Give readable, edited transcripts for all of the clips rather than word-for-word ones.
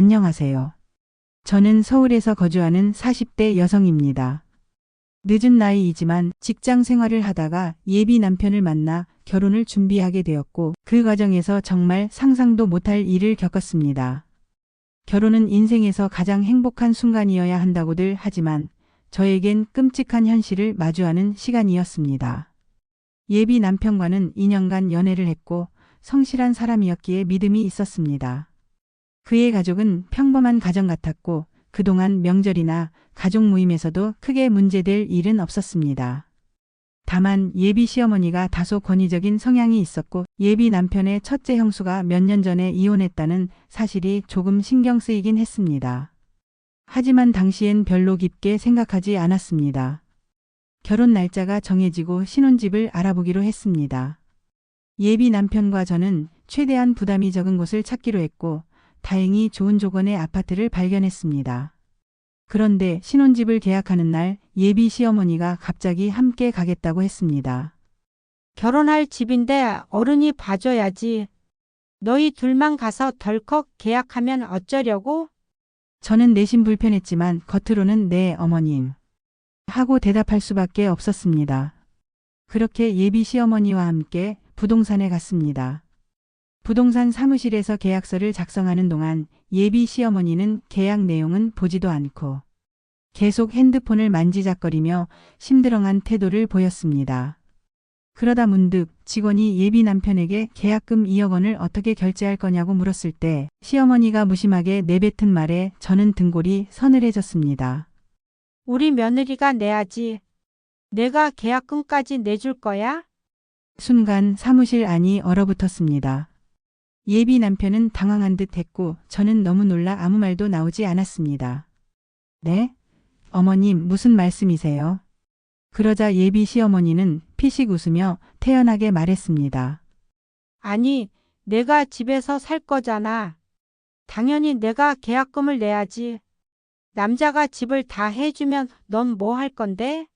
안녕하세요. 저는 서울에서 거주하는 40대 여성입니다. 늦은 나이이지만 직장 생활을 하다가 예비 남편을 만나 결혼을 준비하게 되었고 그 과정에서 정말 상상도 못할 일을 겪었습니다. 결혼은 인생에서 가장 행복한 순간이어야 한다고들 하지만 저에겐 끔찍한 현실을 마주하는 시간이었습니다. 예비 남편과는 2년간 연애를 했고 성실한 사람이었기에 믿음이 있었습니다. 그의 가족은 평범한 가정 같았고 그동안 명절이나 가족 모임에서도 크게 문제될 일은 없었습니다. 다만 예비 시어머니가 다소 권위적인 성향이 있었고 예비 남편의 첫째 형수가 몇 년 전에 이혼했다는 사실이 조금 신경 쓰이긴 했습니다. 하지만 당시엔 별로 깊게 생각하지 않았습니다. 결혼 날짜가 정해지고 신혼집을 알아보기로 했습니다. 예비 남편과 저는 최대한 부담이 적은 곳을 찾기로 했고 다행히 좋은 조건의 아파트를 발견했습니다. 그런데 신혼집을 계약하는 날 예비 시어머니가 갑자기 함께 가겠다고 했습니다. 결혼할 집인데 어른이 봐줘야지. 너희 둘만 가서 덜컥 계약하면 어쩌려고? 저는 내심 불편했지만 겉으로는 네 어머님 하고 대답할 수밖에 없었습니다. 그렇게 예비 시어머니와 함께 부동산에 갔습니다. 부동산 사무실에서 계약서를 작성하는 동안 예비 시어머니는 계약 내용은 보지도 않고 계속 핸드폰을 만지작거리며 심드렁한 태도를 보였습니다. 그러다 문득 직원이 예비 남편에게 계약금 2억 원을 어떻게 결제할 거냐고 물었을 때 시어머니가 무심하게 내뱉은 말에 저는 등골이 서늘해졌습니다. 우리 며느리가 내야지. 내가 계약금까지 내줄 거야? 순간 사무실 안이 얼어붙었습니다. 예비 남편은 당황한 듯 했고 저는 너무 놀라 아무 말도 나오지 않았습니다. 네? 어머님 무슨 말씀이세요? 그러자 예비 시어머니는 피식 웃으며 태연하게 말했습니다. 아니, 내가 집에서 살 거잖아. 당연히 내가 계약금을 내야지. 남자가 집을 다 해주면 넌 뭐 할 건데?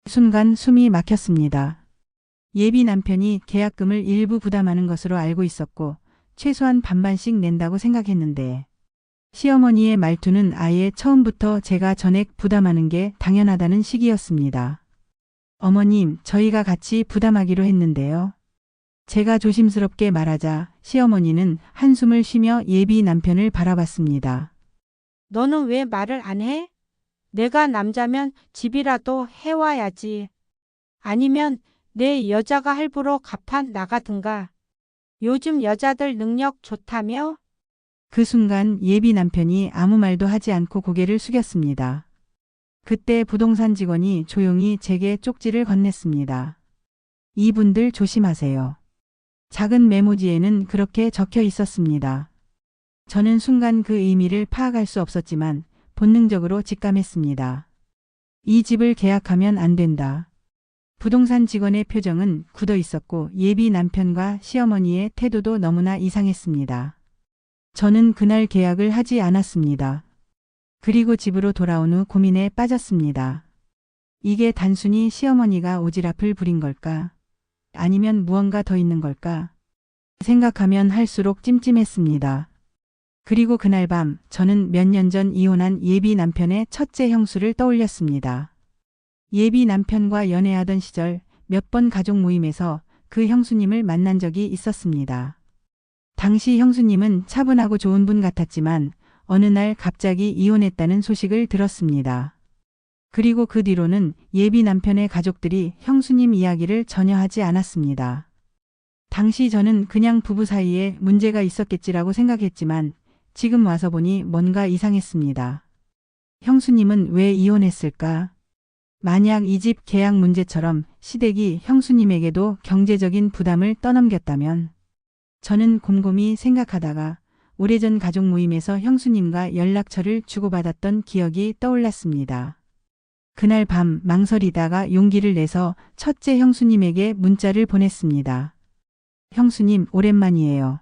순간 숨이 막혔습니다. 예비 남편이 계약금을 일부 부담하는 것으로 알고 있었고 최소한 반반씩 낸다고 생각했는데 시어머니의 말투는 아예 처음부터 제가 전액 부담하는 게 당연하다는 식이었습니다. 어머님, 저희가 같이 부담하기로 했는데요. 제가 조심스럽게 말하자 시어머니는 한숨을 쉬며 예비 남편을 바라봤습니다. 너는 왜 말을 안 해? 내가 남자면 집이라도 해와야지. 아니면 내 여자가 할부로 갚아 나가든가. 요즘 여자들 능력 좋다며? 그 순간 예비 남편이 아무 말도 하지 않고 고개를 숙였습니다. 그때 부동산 직원이 조용히 제게 쪽지를 건넸습니다. 이분들 조심하세요. 작은 메모지에는 그렇게 적혀 있었습니다. 저는 순간 그 의미를 파악할 수 없었지만 본능적으로 직감했습니다. 이 집을 계약하면 안 된다. 부동산 직원의 표정은 굳어 있었고 예비 남편과 시어머니의 태도도 너무나 이상했습니다. 저는 그날 계약을 하지 않았습니다. 그리고 집으로 돌아온 후 고민에 빠졌습니다. 이게 단순히 시어머니가 오지랖을 부린 걸까? 아니면 무언가 더 있는 걸까? 생각하면 할수록 찜찜했습니다. 그리고 그날 밤 저는 몇 년 전 이혼한 예비 남편의 첫째 형수를 떠올렸습니다. 예비 남편과 연애하던 시절 몇 번 가족 모임에서 그 형수님을 만난 적이 있었습니다. 당시 형수님은 차분하고 좋은 분 같았지만 어느 날 갑자기 이혼했다는 소식을 들었습니다. 그리고 그 뒤로는 예비 남편의 가족들이 형수님 이야기를 전혀 하지 않았습니다. 당시 저는 그냥 부부 사이에 문제가 있었겠지라고 생각했지만 지금 와서 보니 뭔가 이상했습니다. 형수님은 왜 이혼했을까? 만약 이 집 계약 문제처럼 시댁이 형수님에게도 경제적인 부담을 떠넘겼다면 저는 곰곰이 생각하다가 오래전 가족 모임에서 형수님과 연락처를 주고받았던 기억이 떠올랐습니다. 그날 밤 망설이다가 용기를 내서 첫째 형수님에게 문자를 보냈습니다. 형수님 오랜만이에요.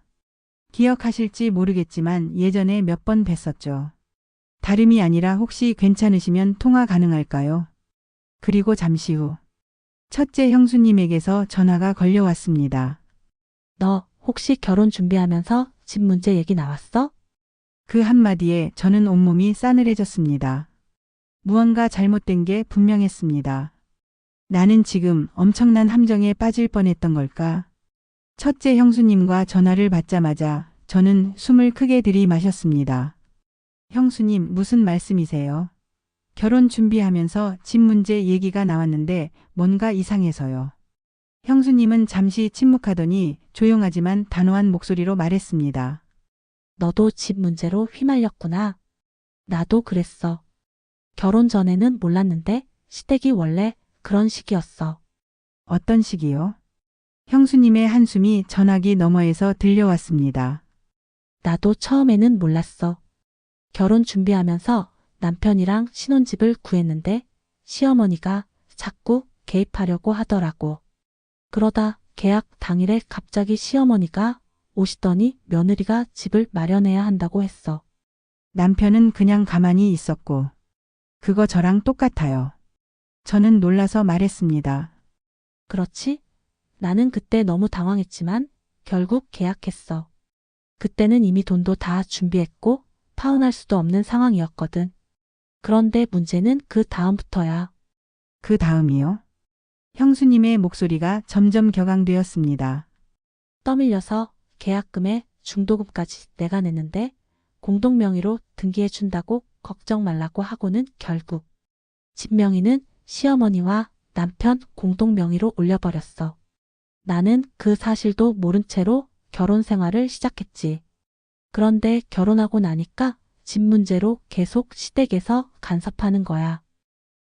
기억하실지 모르겠지만 예전에 몇 번 뵀었죠. 다름이 아니라 혹시 괜찮으시면 통화 가능할까요? 그리고 잠시 후 첫째 형수님에게서 전화가 걸려왔습니다. 너 혹시 결혼 준비하면서 집 문제 얘기 나왔어? 그 한마디에 저는 온몸이 싸늘해졌습니다. 무언가 잘못된 게 분명했습니다. 나는 지금 엄청난 함정에 빠질 뻔했던 걸까? 첫째 형수님과 전화를 받자마자 저는 숨을 크게 들이마셨습니다. 형수님, 무슨 말씀이세요? 결혼 준비하면서 집 문제 얘기가 나왔는데 뭔가 이상해서요. 형수님은 잠시 침묵하더니 조용하지만 단호한 목소리로 말했습니다. 너도 집 문제로 휘말렸구나. 나도 그랬어. 결혼 전에는 몰랐는데 시댁이 원래 그런 식이었어. 어떤 식이요? 형수님의 한숨이 전화기 너머에서 들려왔습니다. 나도 처음에는 몰랐어. 결혼 준비하면서 남편이랑 신혼집을 구했는데 시어머니가 자꾸 개입하려고 하더라고. 그러다 계약 당일에 갑자기 시어머니가 오시더니 며느리가 집을 마련해야 한다고 했어. 남편은 그냥 가만히 있었고, 그거 저랑 똑같아요. 저는 놀라서 말했습니다. 그렇지? 나는 그때 너무 당황했지만 결국 계약했어. 그때는 이미 돈도 다 준비했고 파혼할 수도 없는 상황이었거든. 그런데 문제는 그 다음부터야. 그 다음이요? 형수님의 목소리가 점점 격앙되었습니다. 떠밀려서 계약금에 중도금까지 내가 냈는데 공동명의로 등기해준다고 걱정 말라고 하고는 결국 집 명의는 시어머니와 남편 공동명의로 올려버렸어. 나는 그 사실도 모른 채로 결혼 생활을 시작했지. 그런데 결혼하고 나니까 집 문제로 계속 시댁에서 간섭하는 거야.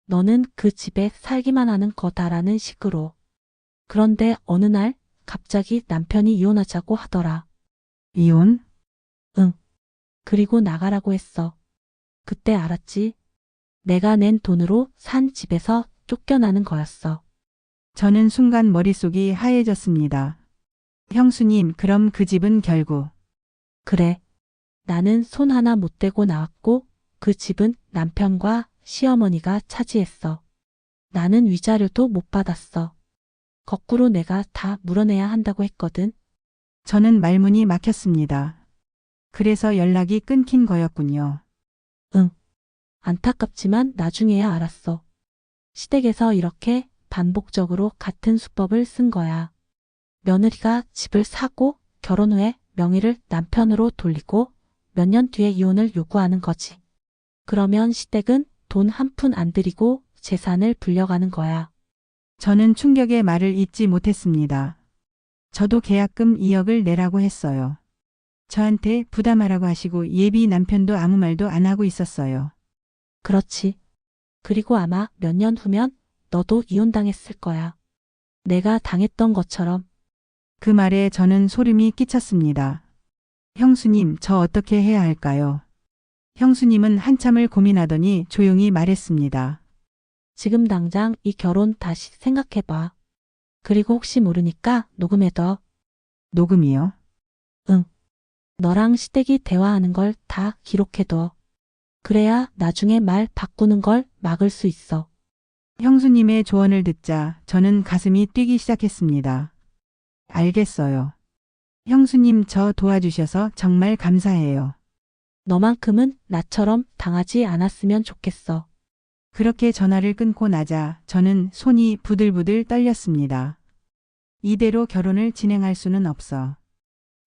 너는 그 집에 살기만 하는 거다라는 식으로. 그런데 어느 날 갑자기 남편이 이혼하자고 하더라. 이혼? 그리고 나가라고 했어. 그때 알았지. 내가 낸 돈으로 산 집에서 쫓겨나는 거였어. 저는 순간 머릿속이 하얘졌습니다. 형수님, 그럼 그 집은 결국 그래. 나는 손 하나 못 대고 나왔고 그 집은 남편과 시어머니가 차지했어. 나는 위자료도 못 받았어. 거꾸로 내가 다 물어내야 한다고 했거든. 저는 말문이 막혔습니다. 그래서 연락이 끊긴 거였군요. 안타깝지만 나중에야 알았어. 시댁에서 이렇게 반복적으로 같은 수법을 쓴 거야. 며느리가 집을 사고 결혼 후에 명의를 남편으로 돌리고 몇 년 뒤에 이혼을 요구하는 거지. 그러면 시댁은 돈 한 푼 안 들이고 재산을 불려가는 거야. 저는 충격의 말을 잇지 못했습니다. 저도 계약금 2억을 내라고 했어요. 저한테 부담하라고 하시고 예비 남편도 아무 말도 안 하고 있었어요. 그렇지. 그리고 아마 몇 년 후면 너도 이혼당했을 거야. 내가 당했던 것처럼. 그 말에 저는 소름이 끼쳤습니다. 형수님, 저 어떻게 해야 할까요? 형수님은 한참을 고민하더니 조용히 말했습니다. 지금 당장 이 결혼 다시 생각해봐. 그리고 혹시 모르니까 녹음해둬. 녹음이요? 너랑 시댁이 대화하는 걸 다 기록해둬. 그래야 나중에 말 바꾸는 걸 막을 수 있어. 형수님의 조언을 듣자 저는 가슴이 뛰기 시작했습니다. 알겠어요. 형수님, 저 도와주셔서 정말 감사해요. 너만큼은 나처럼 당하지 않았으면 좋겠어. 그렇게 전화를 끊고 나자 저는 손이 부들부들 떨렸습니다. 이대로 결혼을 진행할 수는 없어.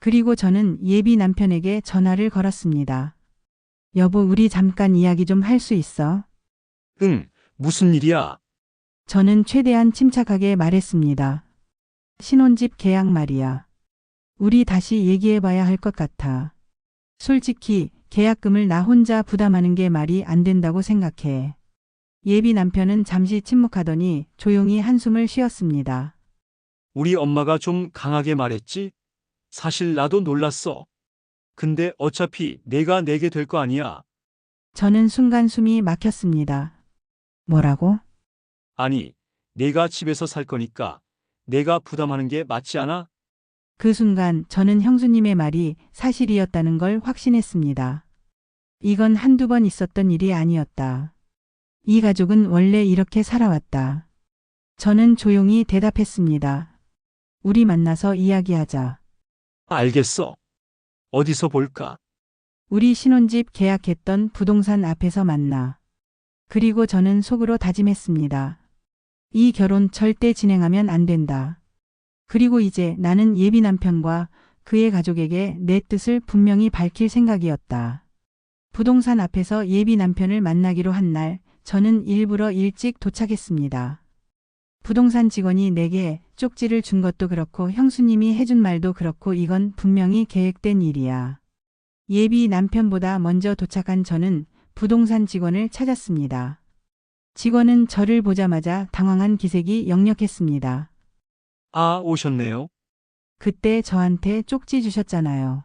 그리고 저는 예비 남편에게 전화를 걸었습니다. 여보, 우리 잠깐 이야기 좀 할 수 있어? 응, 무슨 일이야? 저는 최대한 침착하게 말했습니다. 신혼집 계약 말이야. 우리 다시 얘기해봐야 할 것 같아. 솔직히 계약금을 나 혼자 부담하는 게 말이 안 된다고 생각해. 예비 남편은 잠시 침묵하더니 조용히 한숨을 쉬었습니다. 우리 엄마가 좀 강하게 말했지? 사실 나도 놀랐어. 근데 어차피 내가 내게 될 거 아니야. 저는 순간 숨이 막혔습니다. 뭐라고? 아니, 내가 집에서 살 거니까 내가 부담하는 게 맞지 않아? 그 순간 저는 형수님의 말이 사실이었다는 걸 확신했습니다. 이건 한두 번 있었던 일이 아니었다. 이 가족은 원래 이렇게 살아왔다. 저는 조용히 대답했습니다. 우리 만나서 이야기하자. 알겠어. 어디서 볼까? 우리 신혼집 계약했던 부동산 앞에서 만나. 그리고 저는 속으로 다짐했습니다. 이 결혼 절대 진행하면 안 된다. 그리고 이제 나는 예비 남편과 그의 가족에게 내 뜻을 분명히 밝힐 생각이었다. 부동산 앞에서 예비 남편을 만나기로 한 날, 저는 일부러 일찍 도착했습니다. 부동산 직원이 내게 쪽지를 준 것도 그렇고 형수님이 해준 말도 그렇고 이건 분명히 계획된 일이야. 예비 남편보다 먼저 도착한 저는 부동산 직원을 찾았습니다. 직원은 저를 보자마자 당황한 기색이 역력했습니다. 아, 오셨네요. 그때 저한테 쪽지 주셨잖아요.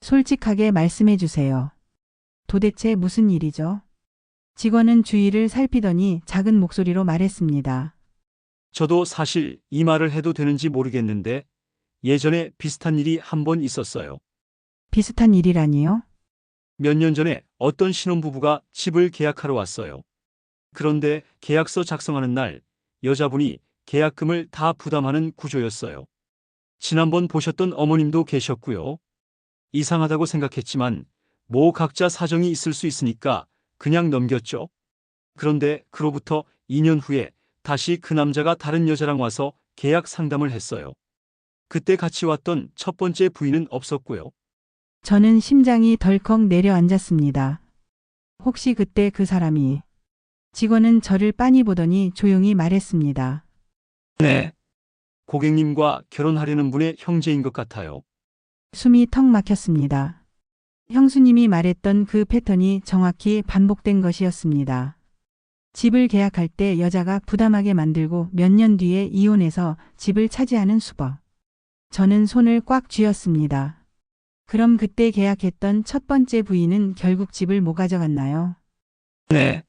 솔직하게 말씀해 주세요. 도대체 무슨 일이죠? 직원은 주위를 살피더니 작은 목소리로 말했습니다. 저도 사실 이 말을 해도 되는지 모르겠는데 예전에 비슷한 일이 한 번 있었어요. 비슷한 일이라니요? 몇 년 전에 어떤 신혼부부가 집을 계약하러 왔어요. 그런데 계약서 작성하는 날 여자분이 계약금을 다 부담하는 구조였어요. 지난번 보셨던 어머님도 계셨고요. 이상하다고 생각했지만 뭐 각자 사정이 있을 수 있으니까 그냥 넘겼죠. 그런데 그로부터 2년 후에 다시 그 남자가 다른 여자랑 와서 계약 상담을 했어요. 그때 같이 왔던 첫 번째 부인은 없었고요. 저는 심장이 덜컥 내려앉았습니다. 혹시 그때 그 사람이... 직원은 저를 빤히 보더니 조용히 말했습니다. 네. 고객님과 결혼하려는 분의 형제인 것 같아요. 숨이 턱 막혔습니다. 형수님이 말했던 그 패턴이 정확히 반복된 것이었습니다. 집을 계약할 때 여자가 부담하게 만들고 몇 년 뒤에 이혼해서 집을 차지하는 수법. 저는 손을 꽉 쥐었습니다. 그럼 그때 계약했던 첫 번째 부인은 결국 집을 못 가져갔나요? 네.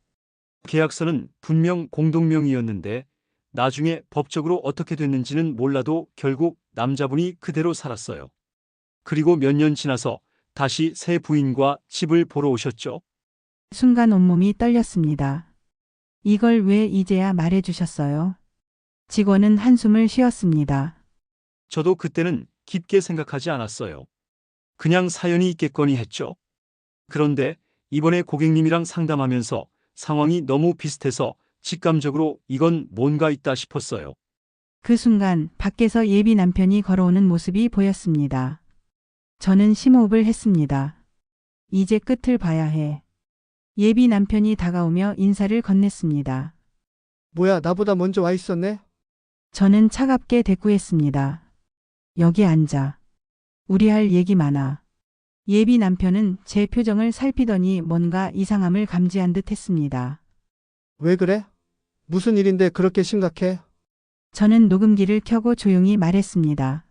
계약서는 분명 공동명의였는데 나중에 법적으로 어떻게 됐는지는 몰라도 결국 남자분이 그대로 살았어요. 그리고 몇 년 지나서 다시 새 부인과 집을 보러 오셨죠. 순간 온몸이 떨렸습니다. 이걸 왜 이제야 말해 주셨어요? 직원은 한숨을 쉬었습니다. 저도 그때는 깊게 생각하지 않았어요. 그냥 사연이 있겠거니 했죠. 그런데 이번에 고객님이랑 상담하면서 상황이 너무 비슷해서 직감적으로 이건 뭔가 있다 싶었어요. 그 순간 밖에서 예비 남편이 걸어오는 모습이 보였습니다. 저는 심호흡을 했습니다. 이제 끝을 봐야 해. 예비 남편이 다가오며 인사를 건넸습니다. 뭐야, 나보다 먼저 와 있었네? 저는 차갑게 대꾸했습니다. 여기 앉아. 우리 할 얘기 많아. 예비 남편은 제 표정을 살피더니 뭔가 이상함을 감지한 듯 했습니다. 왜 그래? 무슨 일인데 그렇게 심각해? 저는 녹음기를 켜고 조용히 말했습니다.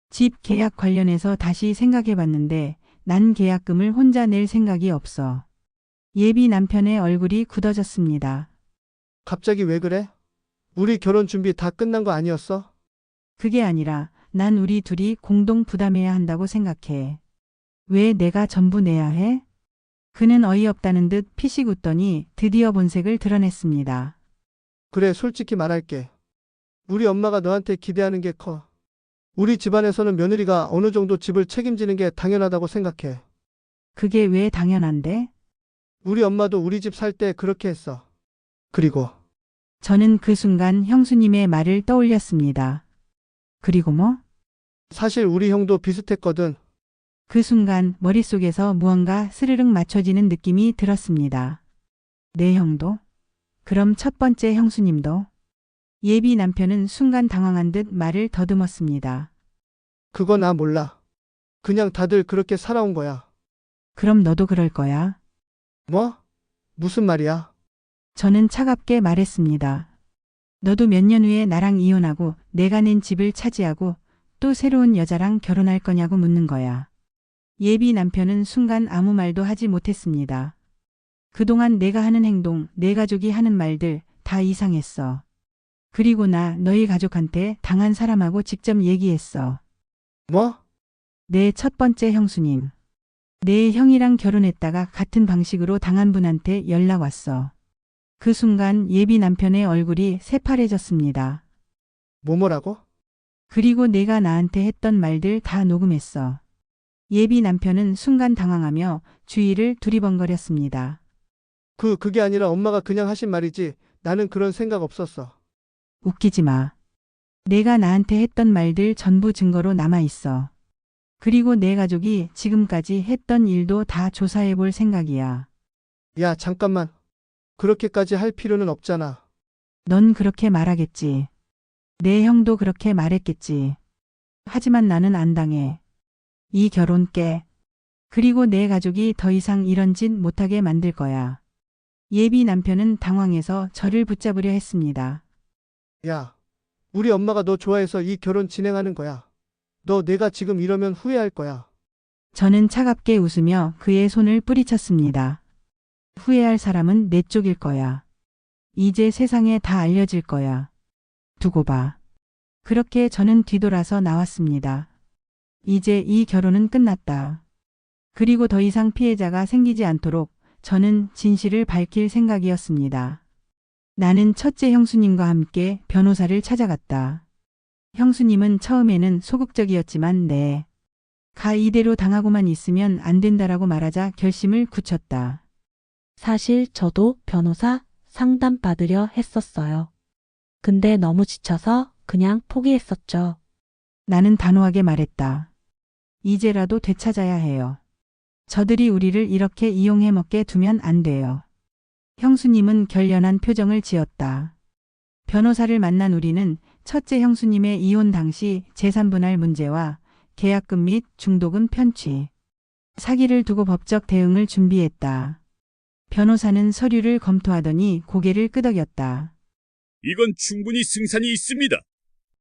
집 계약 관련해서 다시 생각해 봤는데 난 계약금을 혼자 낼 생각이 없어. 예비 남편의 얼굴이 굳어졌습니다. 갑자기 왜 그래? 우리 결혼 준비 다 끝난 거 아니었어? 그게 아니라 난 우리 둘이 공동 부담해야 한다고 생각해. 왜 내가 전부 내야 해? 그는 어이없다는 듯 피식 웃더니 드디어 본색을 드러냈습니다. 그래, 솔직히 말할게. 우리 엄마가 너한테 기대하는 게 커. 우리 집안에서는 며느리가 어느 정도 집을 책임지는 게 당연하다고 생각해. 그게 왜 당연한데? 우리 엄마도 우리 집 살 때 그렇게 했어. 그리고 저는 그 순간 형수님의 말을 떠올렸습니다. 그리고 뭐? 사실 우리 형도 비슷했거든. 그 순간 머릿속에서 무언가 스르륵 맞춰지는 느낌이 들었습니다. 내 형도? 그럼 첫 번째 형수님도? 예비 남편은 순간 당황한 듯 말을 더듬었습니다. 그거 나 몰라. 그냥 다들 그렇게 살아온 거야. 그럼 너도 그럴 거야? 뭐? 무슨 말이야? 저는 차갑게 말했습니다. 너도 몇 년 후에 나랑 이혼하고 내가 낸 집을 차지하고 또 새로운 여자랑 결혼할 거냐고 묻는 거야. 예비 남편은 순간 아무 말도 하지 못했습니다. 그동안 내가 하는 행동, 내 가족이 하는 말들 다 이상했어. 그리고 나 너희 가족한테 당한 사람하고 직접 얘기했어. 뭐? 내 첫 번째 형수님. 내 형이랑 결혼했다가 같은 방식으로 당한 분한테 연락 왔어. 그 순간 예비 남편의 얼굴이 새파래졌습니다. 뭐라고? 그리고 내가 나한테 했던 말들 다 녹음했어. 예비 남편은 순간 당황하며 주위를 두리번거렸습니다. 그게 아니라 엄마가 그냥 하신 말이지. 나는 그런 생각 없었어. 웃기지 마. 내가 나한테 했던 말들 전부 증거로 남아 있어. 그리고 내 가족이 지금까지 했던 일도 다 조사해 볼 생각이야. 야, 잠깐만. 그렇게까지 할 필요는 없잖아. 넌 그렇게 말하겠지. 내 형도 그렇게 말했겠지. 하지만 나는 안 당해. 이 결혼 깨. 그리고 내 가족이 더 이상 이런 짓 못하게 만들 거야. 예비 남편은 당황해서 저를 붙잡으려 했습니다. 야, 우리 엄마가 너 좋아해서 이 결혼 진행하는 거야. 너 내가 지금 이러면 후회할 거야. 저는 차갑게 웃으며 그의 손을 뿌리쳤습니다. 후회할 사람은 내 쪽일 거야. 이제 세상에 다 알려질 거야. 두고 봐. 그렇게 저는 뒤돌아서 나왔습니다. 이제 이 결혼은 끝났다. 그리고 더 이상 피해자가 생기지 않도록 저는 진실을 밝힐 생각이었습니다. 나는 첫째 형수님과 함께 변호사를 찾아갔다. 형수님은 처음에는 소극적이었지만 가 이대로 당하고만 있으면 안 된다라고 말하자 결심을 굳혔다. 사실 저도 변호사 상담 받으려 했었어요. 근데 너무 지쳐서 그냥 포기했었죠. 나는 단호하게 말했다. 이제라도 되찾아야 해요. 저들이 우리를 이렇게 이용해 먹게 두면 안 돼요. 형수님은 결연한 표정을 지었다. 변호사를 만난 우리는 첫째 형수님의 이혼 당시 재산분할 문제와 계약금 및 중도금 편취, 사기를 두고 법적 대응을 준비했다. 변호사는 서류를 검토하더니 고개를 끄덕였다. 이건 충분히 승산이 있습니다.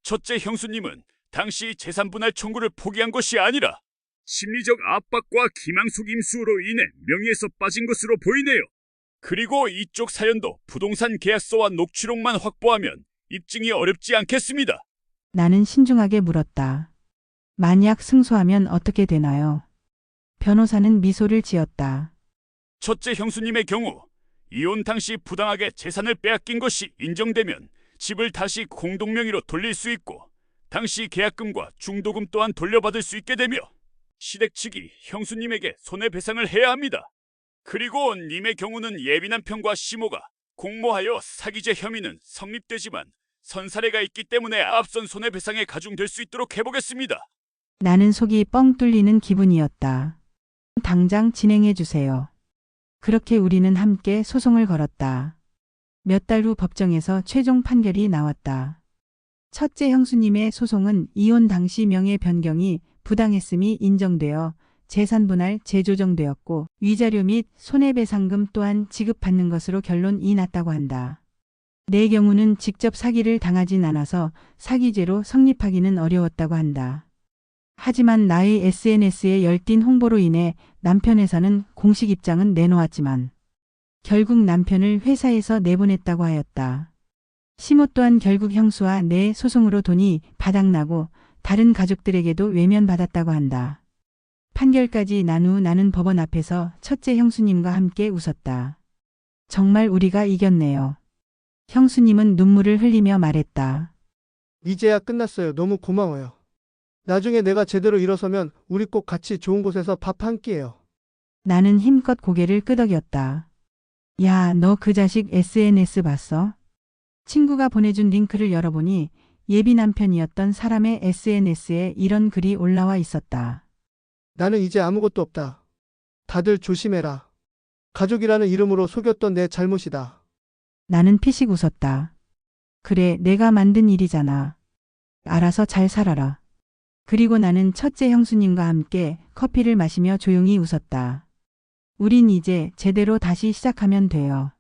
첫째 형수님은 당시 재산분할 청구를 포기한 것이 아니라 심리적 압박과 기망속 임수로 인해 명예에서 빠진 것으로 보이네요. 그리고 이쪽 사연도 부동산 계약서와 녹취록만 확보하면 입증이 어렵지 않겠습니다. 나는 신중하게 물었다. 만약 승소하면 어떻게 되나요? 변호사는 미소를 지었다. 첫째 형수님의 경우 이혼 당시 부당하게 재산을 빼앗긴 것이 인정되면 집을 다시 공동명의로 돌릴 수 있고 당시 계약금과 중도금 또한 돌려받을 수 있게 되며 시댁 측이 형수님에게 손해배상을 해야 합니다. 그리고 님의 경우는 예비 남편과 시모가 공모하여 사기죄 혐의는 성립되지만 선사례가 있기 때문에 앞선 손해배상에 가중될 수 있도록 해보겠습니다. 나는 속이 뻥 뚫리는 기분이었다. 당장 진행해 주세요. 그렇게 우리는 함께 소송을 걸었다. 몇 달 후 법정에서 최종 판결이 나왔다. 첫째 형수님의 소송은 이혼 당시 명예 변경이 부당했음이 인정되어 재산분할 재조정되었고 위자료 및 손해배상금 또한 지급받는 것으로 결론이 났다고 한다. 내 경우는 직접 사기를 당하진 않아서 사기죄로 성립하기는 어려웠다고 한다. 하지만 나의 SNS의 열띤 홍보로 인해 남편 회사는 공식 입장은 내놓았지만 결국 남편을 회사에서 내보냈다고 하였다. 시모 또한 결국 형수와 내 소송으로 돈이 바닥나고 다른 가족들에게도 외면받았다고 한다. 판결까지 난 후 나는 법원 앞에서 첫째 형수님과 함께 웃었다. 정말 우리가 이겼네요. 형수님은 눈물을 흘리며 말했다. 이제야 끝났어요. 너무 고마워요. 나중에 내가 제대로 일어서면 우리 꼭 같이 좋은 곳에서 밥 한 끼예요. 나는 힘껏 고개를 끄덕였다. 야, 너 그 자식 SNS 봤어? 친구가 보내준 링크를 열어보니 예비 남편이었던 사람의 SNS에 이런 글이 올라와 있었다. 나는 이제 아무것도 없다. 다들 조심해라. 가족이라는 이름으로 속였던 내 잘못이다. 나는 피식 웃었다. 그래, 내가 만든 일이잖아. 알아서 잘 살아라. 그리고 나는 첫째 형수님과 함께 커피를 마시며 조용히 웃었다. 우린 이제 제대로 다시 시작하면 돼요.